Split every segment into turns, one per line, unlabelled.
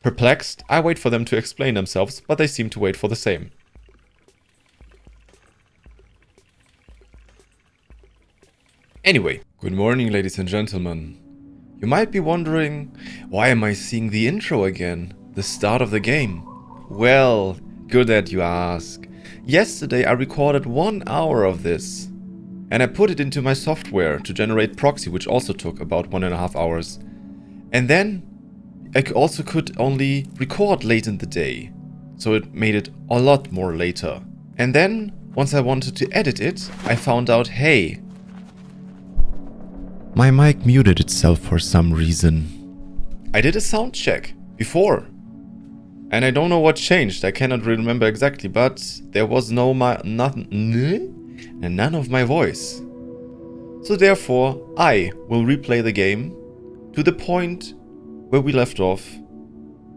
Perplexed, I wait for them to explain themselves, but they seem to wait for the same. Anyway, good morning, ladies and gentlemen. You might be wondering, why am I seeing the intro again? The start of the game? Well, good that you ask. Yesterday I recorded 1 hour of this. And I put it into my software to generate proxy, which also took about 1.5 hours. And then I also could only record late in the day. So it made it a lot more later. And then, once I wanted to edit it, I found out, hey, my mic muted itself for some reason. I did a sound check before. And I don't know what changed, I cannot remember exactly, but there was none of my voice. So therefore, I will replay the game to the point where we left off.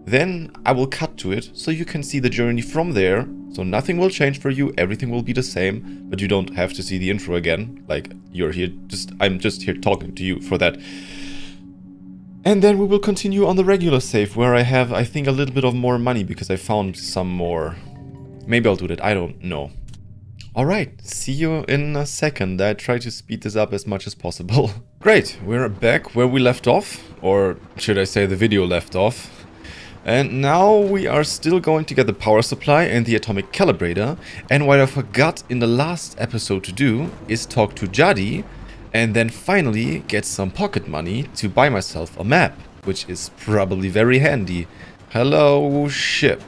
Then I will cut to it so you can see the journey from there. So nothing will change for you, everything will be the same, but you don't have to see the intro again. Like, you're here, I'm just here talking to you for that. And then we will continue on the regular save, where I have, I think, a little bit of more money because I found some more. Maybe I'll do that, I don't know. Alright, see you in a second. I try to speed this up as much as possible. Great, we're back where we left off, or should I say the video left off. And now we are still going to get the power supply and the atomic calibrator. And what I forgot in the last episode to do is talk to Jadi and then finally get some pocket money to buy myself a map, which is probably very handy. Hello, ship.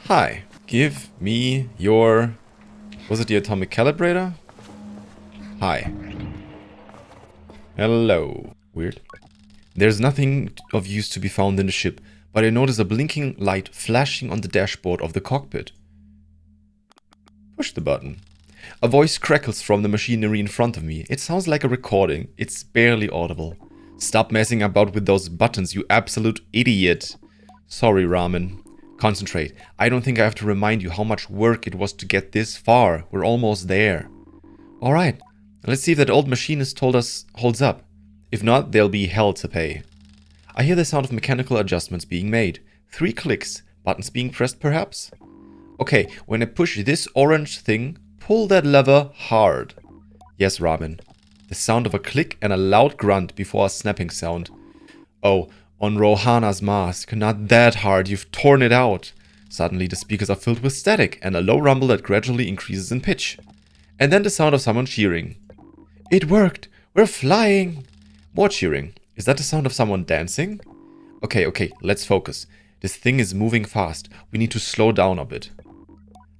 Hi, give me your... Was it the atomic calibrator? Hi. Hello. Weird. There's nothing of use to be found in the ship, but I notice a blinking light flashing on the dashboard of the cockpit. Push the button. A voice crackles from the machinery in front of me. It sounds like a recording. It's barely audible. Stop messing about with those buttons, you absolute idiot. Sorry, Ramen. Concentrate. I don't think I have to remind you how much work it was to get this far. We're almost there. Alright, let's see if that old machinist told us holds up. If not, there'll be hell to pay. I hear the sound of mechanical adjustments being made. 3 clicks. Buttons being pressed, perhaps? Okay, when I push this orange thing, pull that lever hard. Yes, Ramen. The sound of a click and a loud grunt before a snapping sound. Oh, on Rohana's mask. Not that hard, you've torn it out. Suddenly the speakers are filled with static and a low rumble that gradually increases in pitch. And then the sound of someone cheering. It worked! We're flying! More cheering. Is that the sound of someone dancing? Okay, let's focus. This thing is moving fast. We need to slow down a bit.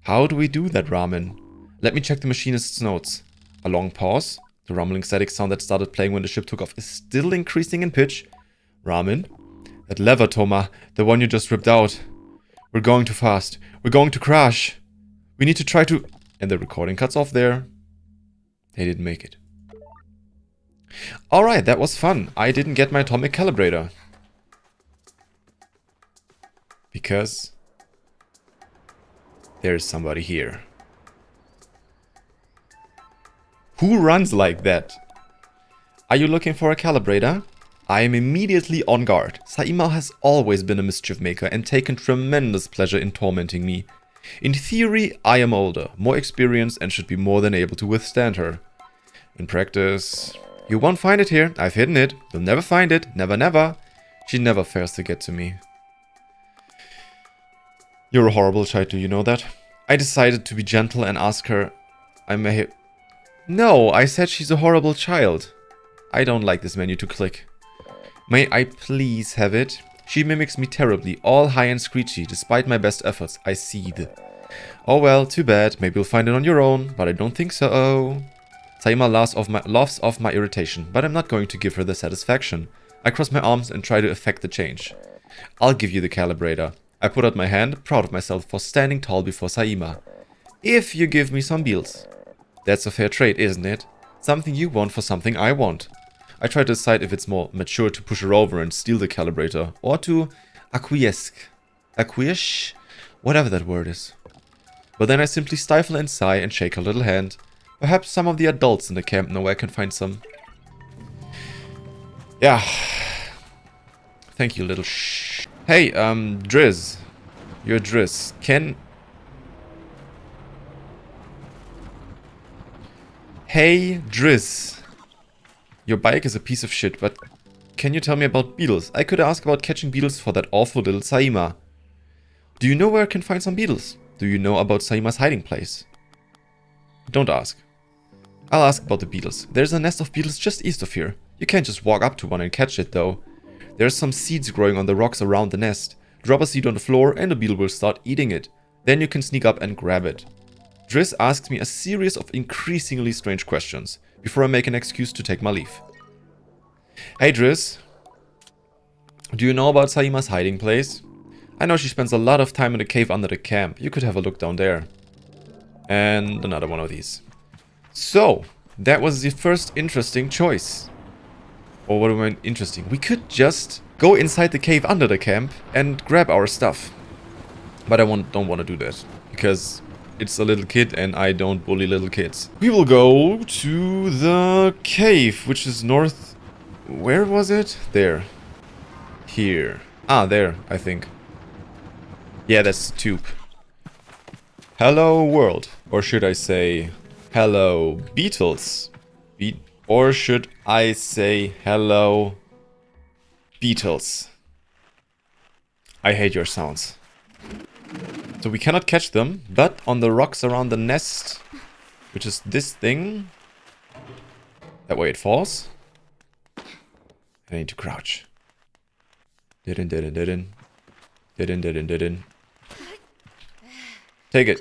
How do we do that, Ramen? Let me check the machinist's notes. A long pause. The rumbling static sound that started playing when the ship took off is still increasing in pitch. Ramen? That lever, Toma. The one you just ripped out. We're going too fast. We're going to crash. We need to try to... And the recording cuts off there. They didn't make it. Alright, that was fun. I didn't get my atomic calibrator. Because there's somebody here. Who runs like that? Are you looking for a calibrator? I am immediately on guard. Saima has always been a mischief maker and taken tremendous pleasure in tormenting me. In theory, I am older, more experienced and should be more than able to withstand her. In practice... You won't find it here. I've hidden it. You'll never find it. Never, never. She never fails to get to me. You're a horrible child, do you know that? I decided to be gentle and ask her... No, I said she's a horrible child. I don't like this menu to click. May I please have it? She mimics me terribly, all high and screechy. Despite my best efforts, I seethe. Oh well, too bad. Maybe you'll find it on your own, but I don't think so. Saima laughs off my irritation, but I'm not going to give her the satisfaction. I cross my arms and try to effect the change. I'll give you the calibrator. I put out my hand, proud of myself for standing tall before Saima. If you give me some bills. That's a fair trade, isn't it? Something you want for something I want. I try to decide if it's more mature to push her over and steal the calibrator, or to acquiesce, whatever that word is. But then I simply stifle and sigh and shake her little hand. Perhaps some of the adults in the camp know where I can find some. Yeah, Thank you, little Hey, Driz. You're Driz. Hey, Driz. Your bike is a piece of shit, but can you tell me about beetles? I could ask about catching beetles for that awful little Saima. Do you know where I can find some beetles? Do you know about Saima's hiding place? Don't ask. I'll ask about the beetles. There's a nest of beetles just east of here. You can't just walk up to one and catch it, though. There's some seeds growing on the rocks around the nest. Drop a seed on the floor and a beetle will start eating it. Then you can sneak up and grab it. Driz asks me a series of increasingly strange questions before I make an excuse to take my leave. Hey Driz. Do you know about Saima's hiding place? I know she spends a lot of time in the cave under the camp. You could have a look down there. And another one of these. So, that was the first interesting choice. Or what do I mean interesting? We could just go inside the cave under the camp and grab our stuff. But I don't want to do that. Because it's a little kid and I don't bully little kids. We will go to the cave, which is north... Where was it? There. Here. Ah, there, I think. Yeah, that's the tube. Hello, world. Or should I say... Hello, beetles. Or should I say hello, beetles? I hate your sounds. So we cannot catch them, but on the rocks around the nest, which is this thing, that way it falls. I need to crouch. Didn't. Take it.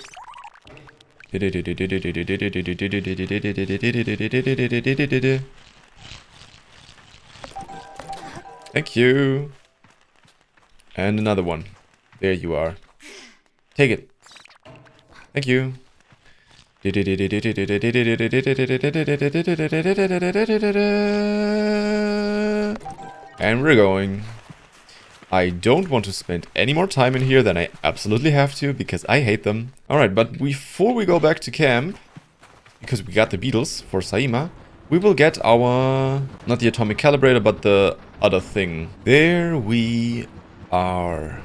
Thank you. And another one. There you are. Take it. Thank you. And we're going. I don't want to spend any more time in here than I absolutely have to, because I hate them. Alright, but before we go back to camp, because we got the beetles for Saima, we will get our... not the atomic calibrator, but the other thing. There we are.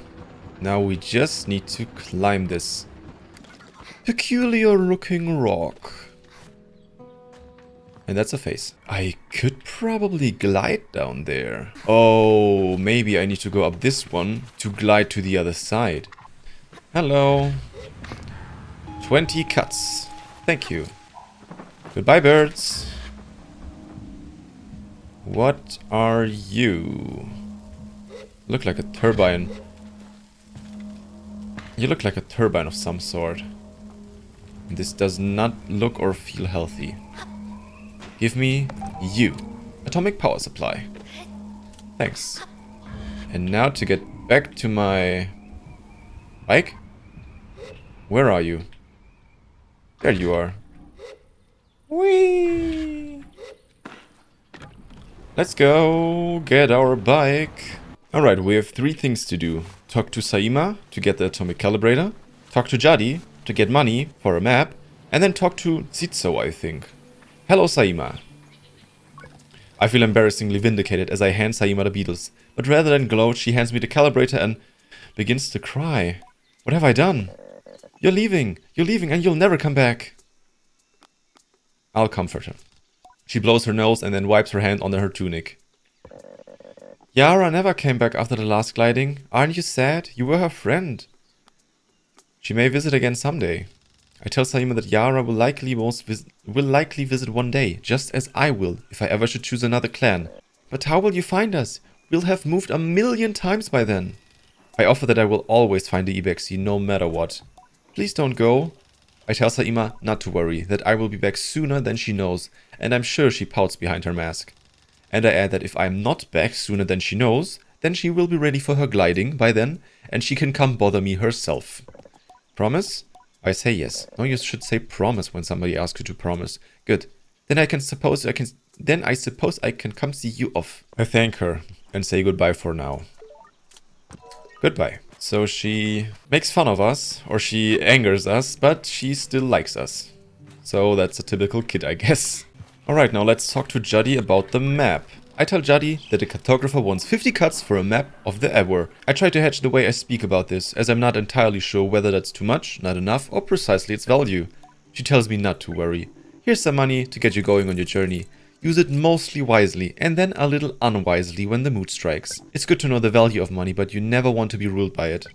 Now we just need to climb this peculiar looking rock. And that's a face. I could probably glide down there. Oh, maybe I need to go up this one to glide to the other side. Hello. 20 cuts. Thank you. Goodbye, birds. What are you? Look like a turbine. You look like a turbine of some sort. This does not look or feel healthy. Give me you. Atomic power supply. Thanks. And now to get back to my bike. Where are you? There you are. Whee! Let's go get our bike. Alright, we have 3 things to do. Talk to Saima to get the atomic calibrator. Talk to Jadi to get money for a map. And then talk to Zitzo, I think. Hello, Saima. I feel embarrassingly vindicated as I hand Saima the beetles. But rather than gloat, she hands me the calibrator and begins to cry. What have I done? You're leaving and you'll never come back. I'll comfort her. She blows her nose and then wipes her hand on her tunic. Yara never came back after the last gliding. Aren't you sad? You were her friend. She may visit again someday. I tell Saima that Yara will likely visit one day, just as I will, if I ever should choose another clan. But how will you find us? We'll have moved 1,000,000 times by then. I offer that I will always find the Ibex no matter what. Please don't go. I tell Saima not to worry, that I will be back sooner than she knows, and I'm sure she pouts behind her mask. And I add that if I'm not back sooner than she knows, then she will be ready for her gliding by then, and she can come bother me herself. Promise? I say yes. No, you should say promise when somebody asks you to promise. Good. Then I suppose I can come see you off. I thank her and say goodbye for now. Goodbye. So she makes fun of us, or she angers us, but she still likes us. So that's a typical kid, I guess. Alright, now let's talk to Juddy about the map. I tell Juddy that the cartographer wants 50 cuts for a map of the Ever. I try to hedge the way I speak about this, as I'm not entirely sure whether that's too much, not enough, or precisely its value. She tells me not to worry. Here's some money to get you going on your journey. Use it mostly wisely, and then a little unwisely when the mood strikes. It's good to know the value of money, but you never want to be ruled by it.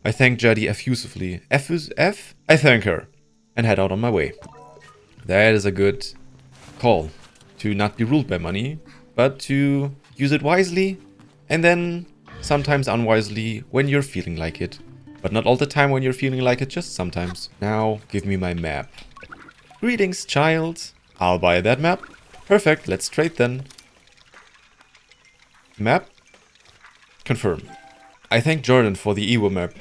I thank Juddy effusively. F? I thank her, and head out on my way. That is a good call. To not be ruled by money, but to use it wisely, and then sometimes unwisely when you're feeling like it. But not all the time when you're feeling like it, just sometimes. Now, give me my map. Greetings, child. I'll buy that map. Perfect, let's trade then. Map. Confirm. I thank Jordan for the Evo map.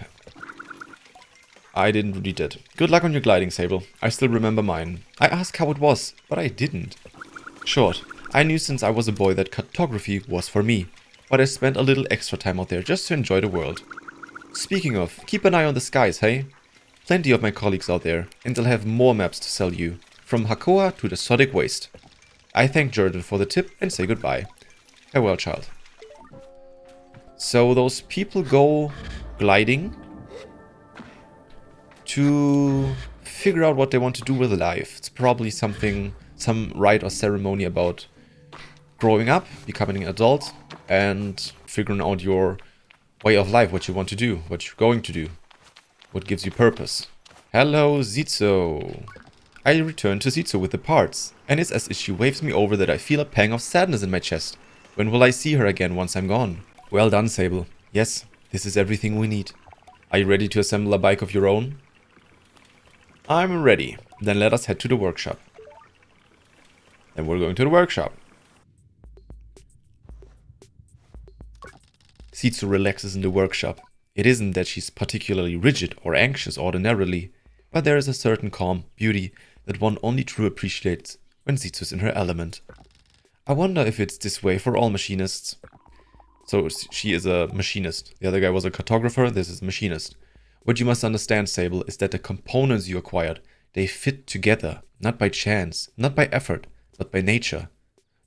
I didn't read it. Good luck on your gliding, Sable. I still remember mine. I asked how it was, but I didn't. Short. I knew since I was a boy that cartography was for me, but I spent a little extra time out there just to enjoy the world. Speaking of, keep an eye on the skies, hey? Plenty of my colleagues out there, and they'll have more maps to sell you, from Hakoa to the Sodic Waste. I thank Jordan for the tip and say goodbye. Farewell, child. So those people go gliding to figure out what they want to do with life. It's probably something, some rite or ceremony about growing up, becoming an adult, and figuring out your way of life, what you want to do, what you're going to do, what gives you purpose. Hello, Zizo. I return to Zizo with the parts, and it's as if she waves me over that I feel a pang of sadness in my chest. When will I see her again once I'm gone? Well done, Sable. Yes, this is everything we need. Are you ready to assemble a bike of your own? I'm ready. Then let us head to the workshop. Then we're going to the workshop. Zizo relaxes in the workshop. It isn't that she's particularly rigid or anxious ordinarily, but there is a certain calm beauty that one only truly appreciates when Zizo's in her element. I wonder if it's this way for all machinists. So she is a machinist. The other guy was a cartographer, this is a machinist. What you must understand, Sable, is that the components you acquired, they fit together, not by chance, not by effort, but by nature.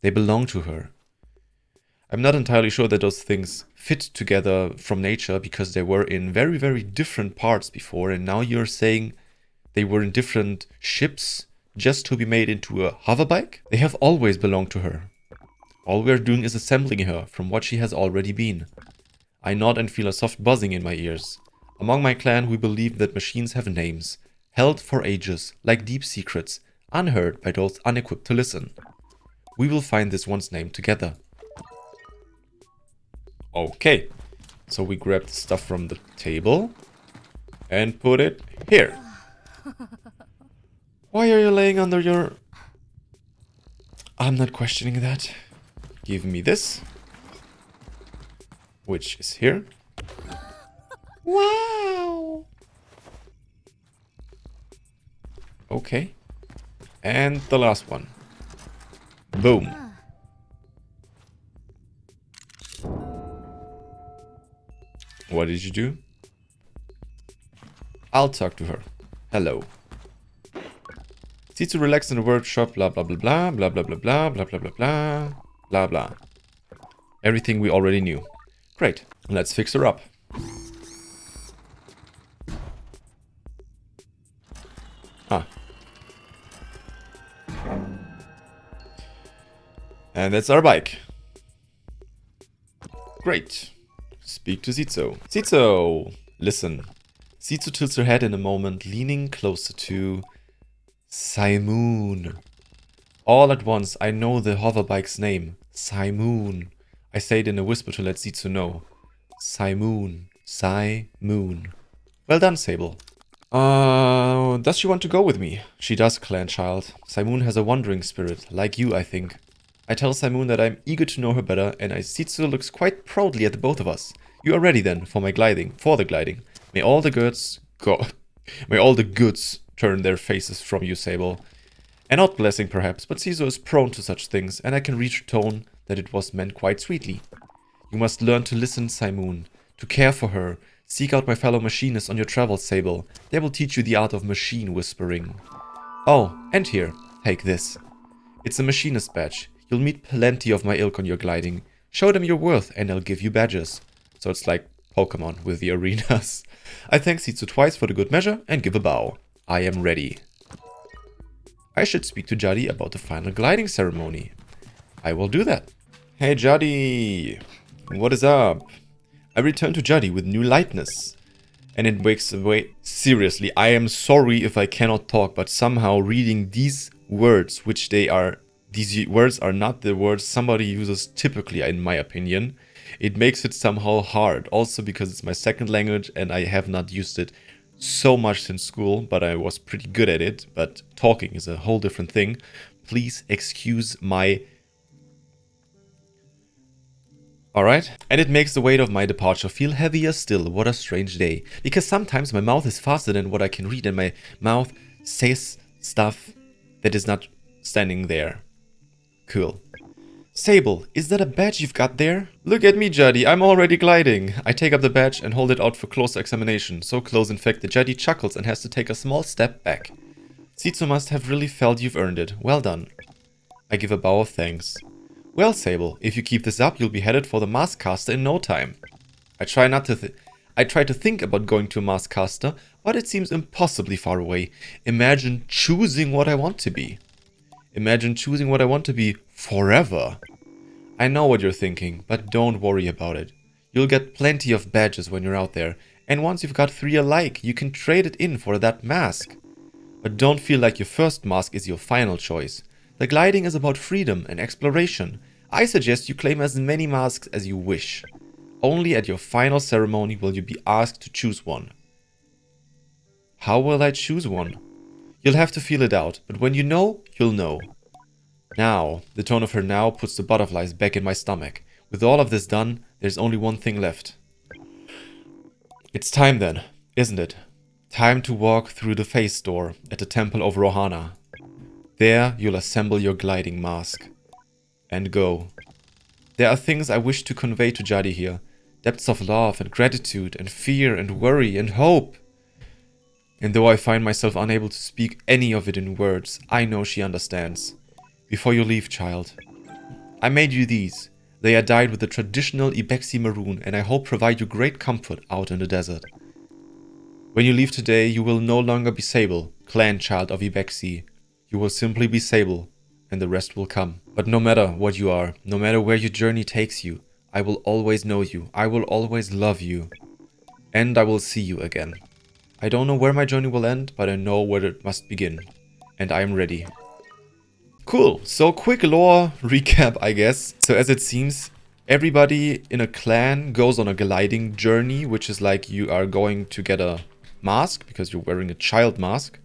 They belong to her. I'm not entirely sure that those things fit together from nature because they were in very, very different parts before, and now you're saying they were in different ships just to be made into a hoverbike? They have always belonged to her. All we're doing is assembling her from what she has already been. I nod and feel a soft buzzing in my ears. Among my clan we believe that machines have names, held for ages, like deep secrets, unheard by those unequipped to listen. We will find this one's name together. Okay, so we grab the stuff from the table and put it here. Why are you laying under your... I'm not questioning that. Give me this, which is here. Wow! Okay, and the last one. Boom. What did you do? I'll talk to her. Hello. Zizo relax in the workshop, blah blah blah blah blah blah blah blah blah blah blah blah blah blah. Everything we already knew. Great. Let's fix her up. Ah. And that's our bike. Great. Speak to Zizo. Zizo! Listen. Zizo tilts her head in a moment, leaning closer to... Simoon. All at once, I know the hoverbike's name. Simoon. I say it in a whisper to let Zizo know. Simoon. Simoon. Well done, Sable. Does she want to go with me? She does, clan child. Simoon has a wandering spirit, like you, I think. I tell Simoon that I'm eager to know her better, and Zizo looks quite proudly at the both of us. You are ready then for my gliding, May all the goods go. May all the goods turn their faces from you, Sable. An odd blessing perhaps, but Zizo is prone to such things, and I can read her tone that it was meant quite sweetly. You must learn to listen, Simoon, to care for her. Seek out my fellow machinists on your travels, Sable. They will teach you the art of machine whispering. Oh, and here, take this. It's a machinist badge. You'll meet plenty of my ilk on your gliding. Show them your worth and they'll give you badges. So it's like Pokemon with the arenas. I thank Sitsu twice for the good measure and give a bow. I am ready. I should speak to Juddy about the final gliding ceremony. I will do that. Hey Juddy, what is up? I return to Juddy with new lightness. And it wakes away. Seriously, I am sorry if I cannot talk, but somehow reading these words, these words are not the words somebody uses typically, in my opinion. It makes it somehow hard. Also because it's my second language and I have not used it so much since school, but I was pretty good at it. But talking is a whole different thing. Please excuse my... Alright? And it makes the weight of my departure feel heavier still. What a strange day. Because sometimes my mouth is faster than what I can read and my mouth says stuff that is not standing there. Cool. Sable, is that a badge you've got there? Look at me, Juddy, I'm already gliding. I take up the badge and hold it out for closer examination. So close, in fact, that Juddy chuckles and has to take a small step back. Sitsu must have really felt you've earned it. Well done. I give a bow of thanks. Well, Sable, if you keep this up, you'll be headed for the mask caster in no time. I try to think about going to a mask caster, but it seems impossibly far away. Imagine choosing what I want to be. Imagine choosing what I want to be forever. I know what you're thinking, but don't worry about it. You'll get plenty of badges when you're out there, and once you've got 3 alike, you can trade it in for that mask. But don't feel like your first mask is your final choice. The gliding is about freedom and exploration. I suggest you claim as many masks as you wish. Only at your final ceremony will you be asked to choose one. How will I choose one? You'll have to feel it out, but when you know, you'll know. Now, the tone of her now puts the butterflies back in my stomach. With all of this done, there's only one thing left. It's time then, isn't it? Time to walk through the face door at the Temple of Rohana. There, you'll assemble your gliding mask. And go. There are things I wish to convey to Juddy here. Depths of love and gratitude and fear and worry and hope. And though I find myself unable to speak any of it in words, I know she understands. Before you leave, child, I made you these. They are dyed with the traditional Ibexi maroon and I hope provide you great comfort out in the desert. When you leave today, you will no longer be Sable, clan child of Ibexi. You will simply be Sable, and the rest will come. But no matter what you are, no matter where your journey takes you, I will always know you, I will always love you, and I will see you again. I don't know where my journey will end, but I know where it must begin, and I am ready. Cool, so quick lore recap, I guess. So as it seems, everybody in a clan goes on a gliding journey, which is like you are going to get a mask, because you're wearing a child mask.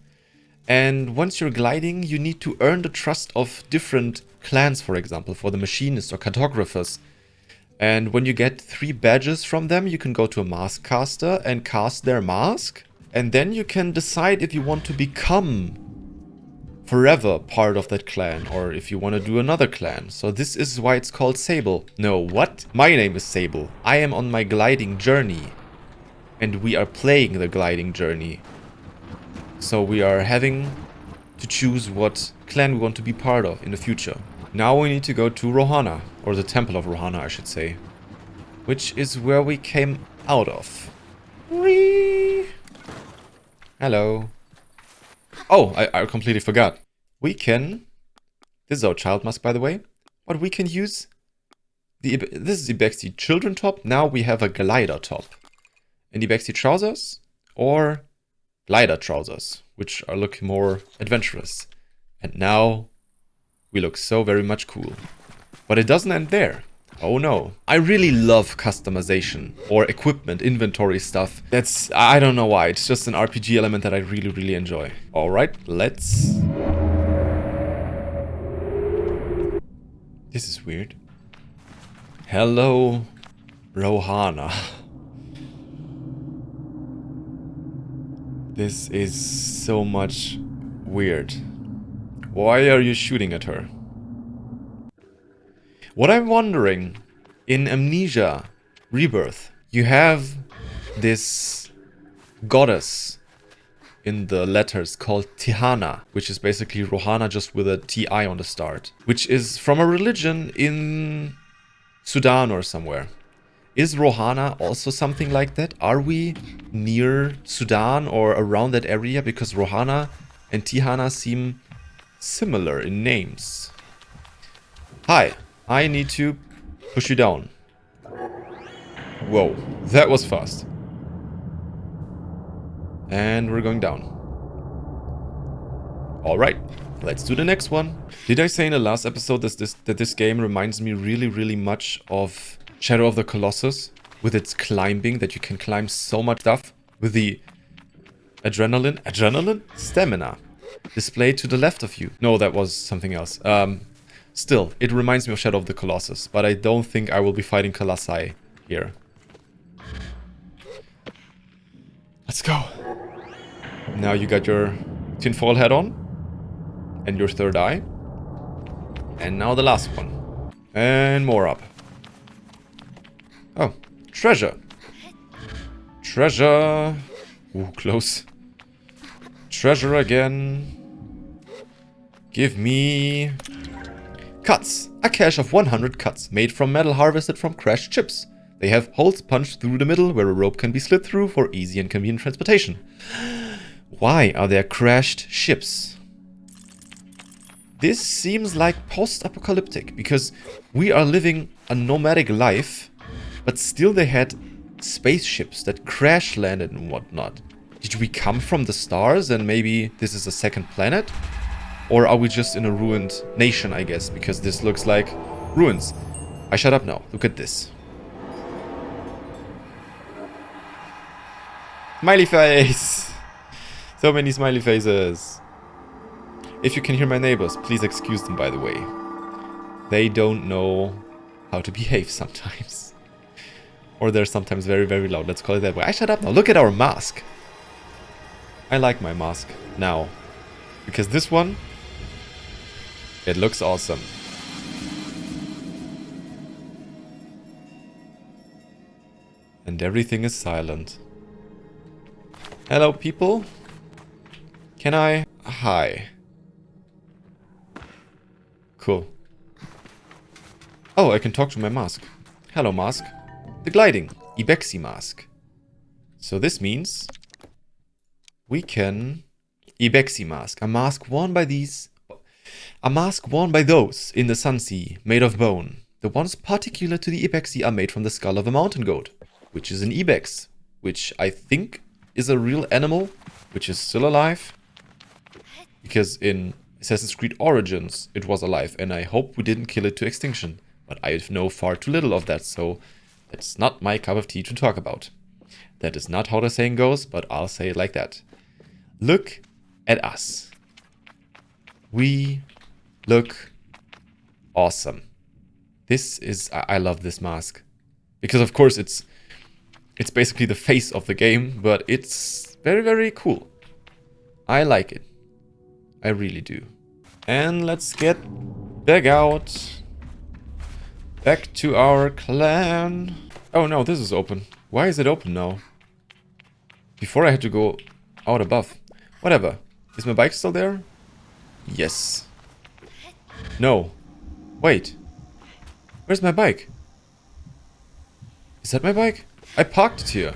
And once you're gliding, you need to earn the trust of different clans, for example, for the machinists or cartographers. And when you get 3 badges from them, you can go to a mask caster and cast their mask. And then you can decide if you want to become forever part of that clan, or if you want to do another clan. So this is why it's called Sable. No, what? My name is Sable. I am on my gliding journey. And we are playing the gliding journey. So we are having to choose what clan we want to be part of in the future. Now we need to go to Rohana, or the Temple of Rohana, I should say. Which is where we came out of. Whee! Hello. Oh, I completely forgot. We can... This is our child mask, by the way. But we can use... This is the Ibexi children top. Now we have a glider top. And Ibexi trousers, or... glider trousers, which are looking more adventurous. And now we look so very much cool. But it doesn't end there. Oh no. I really love customization or equipment, inventory stuff. That's, I don't know why, it's just an RPG element that I really, really enjoy. Alright, let's... This is weird. Hello, Rohana. This is so much weird. Why are you shooting at her? What I'm wondering, in Amnesia Rebirth, you have this goddess in the letters called Tihana, which is basically Rohana just with a T-I on the start, which is from a religion in Sudan or somewhere. Is Rohana also something like that? Are we near Sudan or around that area? Because Rohana and Tihana seem similar in names. Hi, I need to push you down. Whoa, that was fast. And we're going down. Alright, let's do the next one. Did I say in the last episode that this game reminds me really, really much of Shadow of the Colossus? With its climbing, that you can climb so much stuff. With the adrenaline? Stamina. Displayed to the left of you. No, that was something else. Still, it reminds me of Shadow of the Colossus. But I don't think I will be fighting Colossi here. Let's go. Now you got your tinfoil hat on. And your third eye. And now the last one. And more up. Oh, treasure. Treasure. Ooh, close. Treasure again. Give me... cuts. A cache of 100 cuts, made from metal harvested from crashed ships. They have holes punched through the middle where a rope can be slid through for easy and convenient transportation. Why are there crashed ships? This seems like post-apocalyptic, because we are living a nomadic life, but still they had spaceships that crash landed and whatnot. Did we come from the stars and maybe this is a second planet? Or are we just in a ruined nation, I guess, because this looks like ruins. I shut up now. Look at this. Smiley face! So many smiley faces. If you can hear my neighbors, please excuse them, by the way. They don't know how to behave sometimes. Or they're sometimes very, very loud. Let's call it that way. I shut up now. Look at our mask. I like my mask now. Because this one, it looks awesome. And everything is silent. Hello, people. Can I... Hi. Cool. Oh, I can talk to my mask. Hello, mask. The gliding. Ibexi mask. So this means... we can... Ibexi mask. A mask worn by these... A mask worn by those in the Sun Sea, made of bone. The ones particular to the Ibexi are made from the skull of a mountain goat, which is an Ibex, which I think is a real animal, which is still alive. Because in Assassin's Creed Origins, it was alive, and I hope we didn't kill it to extinction. But I know far too little of that, so that's not my cup of tea to talk about. That is not how the saying goes, but I'll say it like that. Look at us. We look awesome. This is... I love this mask. Because of course it's basically the face of the game, but it's very, very cool. I like it. I really do. And let's get back out. Back to our clan. Oh no, this is open. Why is it open now? Before I had to go out above. Whatever. Is my bike still there? Yes. No. Wait. Where's my bike? Is that my bike? I parked it here.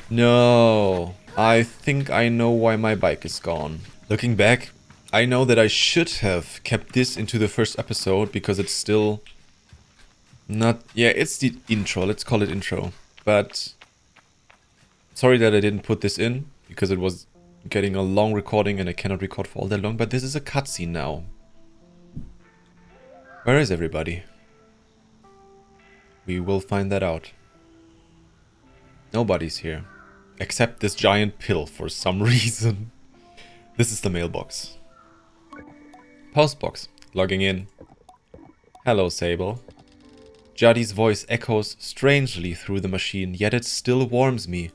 No. I think I know why my bike is gone. Looking back, I know that I should have kept this into the first episode because it's still not... Yeah, it's the intro. Let's call it intro. But sorry that I didn't put this in because it was getting a long recording and I cannot record for all that long. But this is a cutscene now. Where is everybody? We will find that out. Nobody's here. Except this giant pill for some reason. This is the mailbox. Postbox. Logging in. Hello, Sable. Juddy's voice echoes strangely through the machine, yet it still warms me.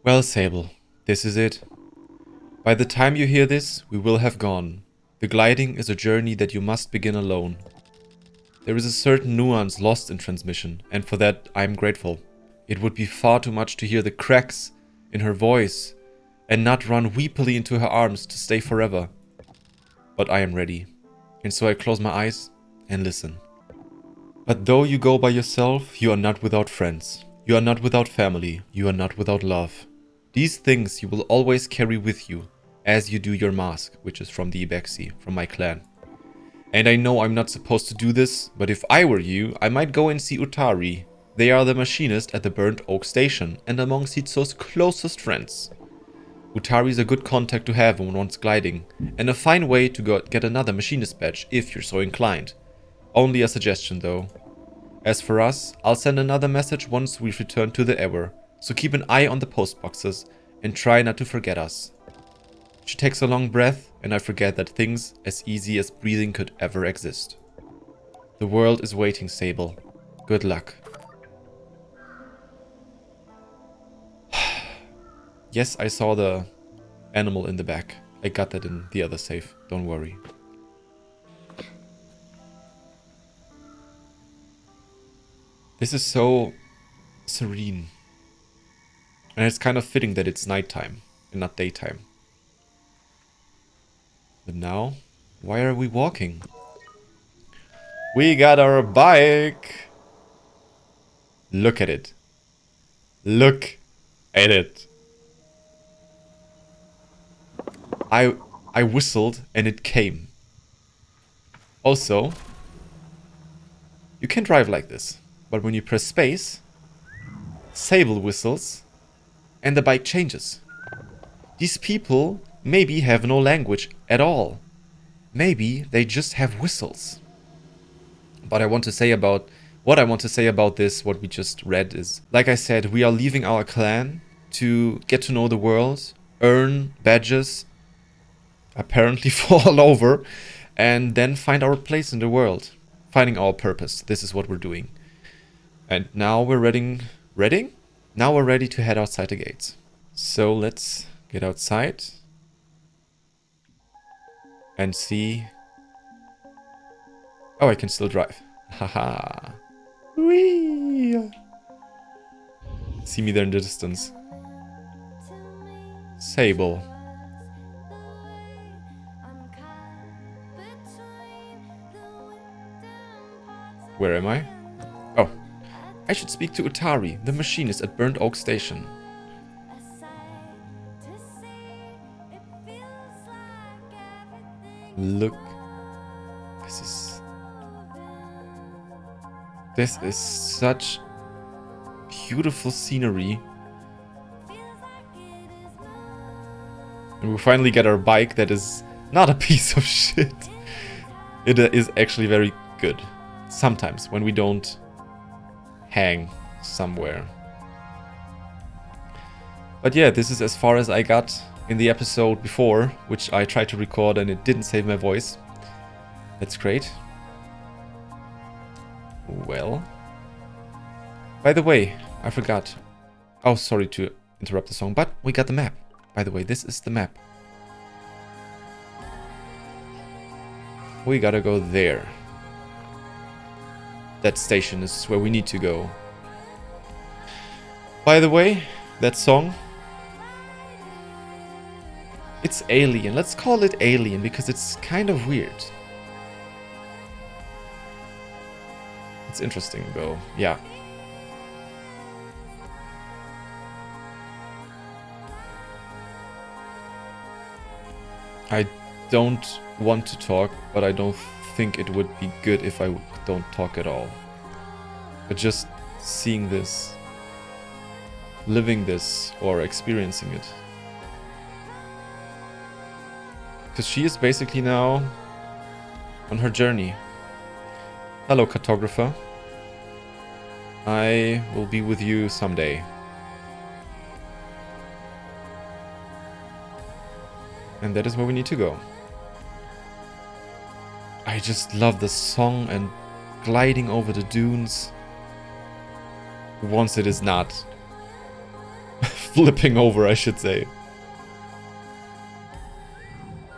Well, Sable, this is it. By the time you hear this, we will have gone. The gliding is a journey that you must begin alone. There is a certain nuance lost in transmission, and for that I am grateful. It would be far too much to hear the cracks in her voice, and not run weepily into her arms to stay forever. But I am ready, and so I close my eyes and listen. But though you go by yourself, you are not without friends. You are not without family. You are not without love. These things you will always carry with you, as you do your mask, which is from the Ibexi, from my clan. And I know I'm not supposed to do this, but if I were you, I might go and see Utari. They are the machinist at the Burnt Oak Station, and among Sitso's closest friends. Utari is a good contact to have when one's gliding, and a fine way to get another machinist badge if you're so inclined. Only a suggestion though. As for us, I'll send another message once we've returned to the Ever, so keep an eye on the post boxes and try not to forget us. She takes a long breath, and I forget that things as easy as breathing could ever exist. The world is waiting, Sable. Good luck. Yes, I saw the animal in the back. I got that in the other safe. Don't worry. This is so serene. And it's kind of fitting that it's nighttime and not daytime. But now, why are we walking? We got our bike! Look at it. Look at it. I whistled and it came. Also, you can drive like this, but when you press space, Sable whistles and the bike changes. These people maybe have no language at all. Maybe they just have whistles. But what I want to say about this, what we just read is, like I said, we are leaving our clan to get to know the world, earn badges, apparently fall over, and then find our place in the world. Finding our purpose. This is what we're doing. And now we're ready? Now we're ready to head outside the gates. So let's get outside and see. Oh, I can still drive. Haha. Whee! See me there in the distance. Sable. Where am I? Oh. I should speak to Utari, the machinist at Burnt Oak Station. Look. This is such beautiful scenery. And we finally get our bike that is not a piece of shit. It is actually very good. Sometimes when we don't hang somewhere. But yeah, this is as far as I got in the episode before, which I tried to record and it didn't save my voice. That's great. Well. By the way, I forgot. Oh, sorry to interrupt the song, but we got the map. By the way, this is the map. We gotta go there. That station is where we need to go. By the way, that song, it's alien. Let's call it alien because it's kind of weird. It's interesting though. Yeah. I don't want to talk, but I don't think it would be good if I don't talk at all. But just seeing this, living this, or experiencing it. Because she is basically now on her journey. Hello, cartographer. I will be with you someday. And that is where we need to go. I just love the song and gliding over the dunes. Once it is not flipping over, I should say.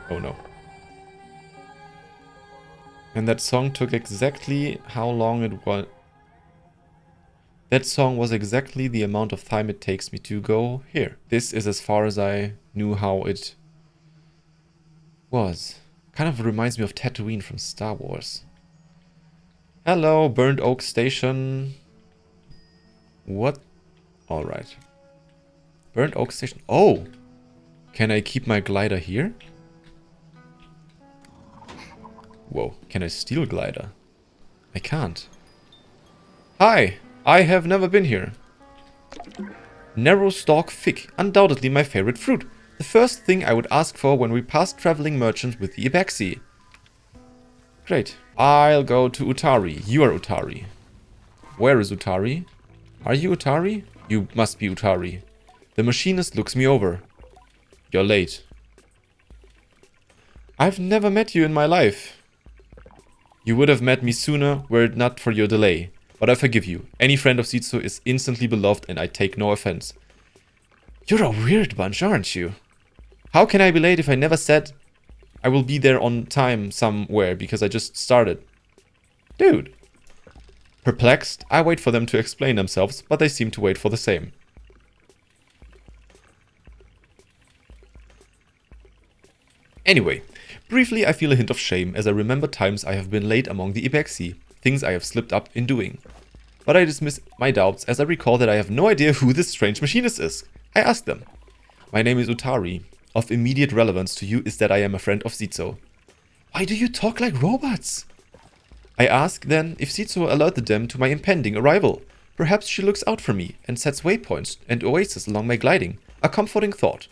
Oh no. And that song took exactly how long it was. That song was exactly the amount of time it takes me to go here. This is as far as I knew how it was. Kind of reminds me of Tatooine from Star Wars. Hello, Burnt Oak Station. What? Alright. Burnt Oak Station. Oh! Can I keep my glider here? Whoa, can I steal glider? I can't. Hi, I have never been here. Narrow stalk fig, undoubtedly my favorite fruit. The first thing I would ask for when we pass traveling merchants with the Ibex. Great. I'll go to Utari. You are Utari. Where is Utari? Are you Utari? You must be Utari. The machinist looks me over. You're late. I've never met you in my life. You would have met me sooner were it not for your delay. But I forgive you. Any friend of Sitsu is instantly beloved and I take no offense. You're a weird bunch, aren't you? How can I be late if I never said I will be there on time somewhere because I just started? Dude. Perplexed, I wait for them to explain themselves, but they seem to wait for the same. Anyway, briefly I feel a hint of shame as I remember times I have been late among the Ibexi, things I have slipped up in doing. But I dismiss my doubts as I recall that I have no idea who this strange machinist is. I ask them. My name is Utari. Of immediate relevance to you is that I am a friend of Sitsu. Why do you talk like robots? I ask then if Sitsu alerted them to my impending arrival. Perhaps she looks out for me and sets waypoints and oases along my gliding. A comforting thought.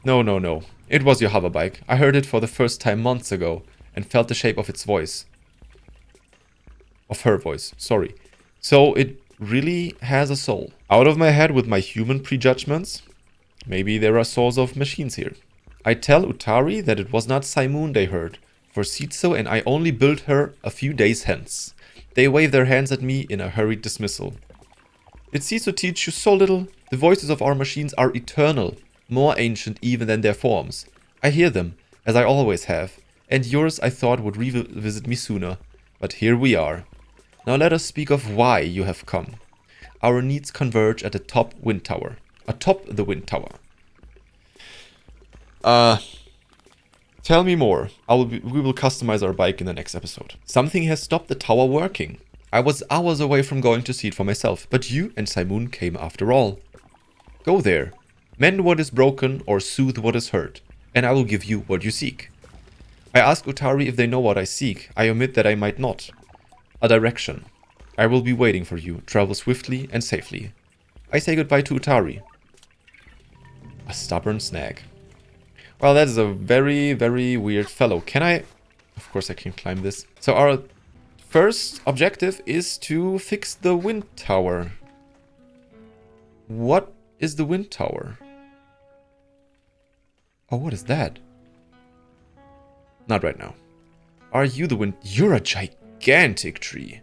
No. It was your hoverbike. I heard it for the first time months ago and felt the shape of its voice. Of her voice, sorry. So it really has a soul. Out of my head with my human prejudgments? Maybe there are souls of machines here. I tell Utari that it was not Saimoon they heard, for Sitsu and I only built her a few days hence. They wave their hands at me in a hurried dismissal. Did Sitsu teach you so little? The voices of our machines are eternal. More ancient even than their forms. I hear them, as I always have, and yours I thought would revisit me sooner. But here we are. Now let us speak of why you have come. Our needs converge at the top wind tower. Atop the wind tower. Tell me more. We will customize our bike in the next episode. Something has stopped the tower working. I was hours away from going to see it for myself, but you and Saimoon came after all. Go there. Mend what is broken or soothe what is hurt, and I will give you what you seek. I ask Utari if they know what I seek. I omit that I might not. A direction. I will be waiting for you. Travel swiftly and safely. I say goodbye to Utari. A stubborn snag. Well, that is a very, very weird fellow. Can I... Of course I can climb this. So our first objective is to fix the wind tower. What is the wind tower? Oh, what is that? Not right now. Are you the wind... You're a gigantic tree.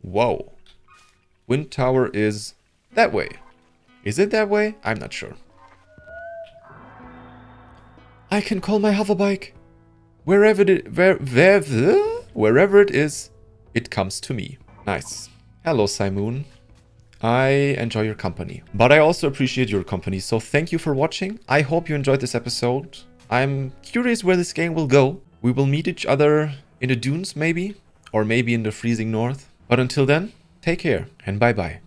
Whoa. Wind tower is that way. Is it that way? I'm not sure. I can call my hoverbike. Wherever it is, it comes to me. Nice. Hello, Saimoon. I enjoy your company, but I also appreciate your company, so thank you for watching. I hope you enjoyed this episode. I'm curious where this game will go. We will meet each other in the dunes maybe, or maybe in the freezing north. But until then, take care and bye bye.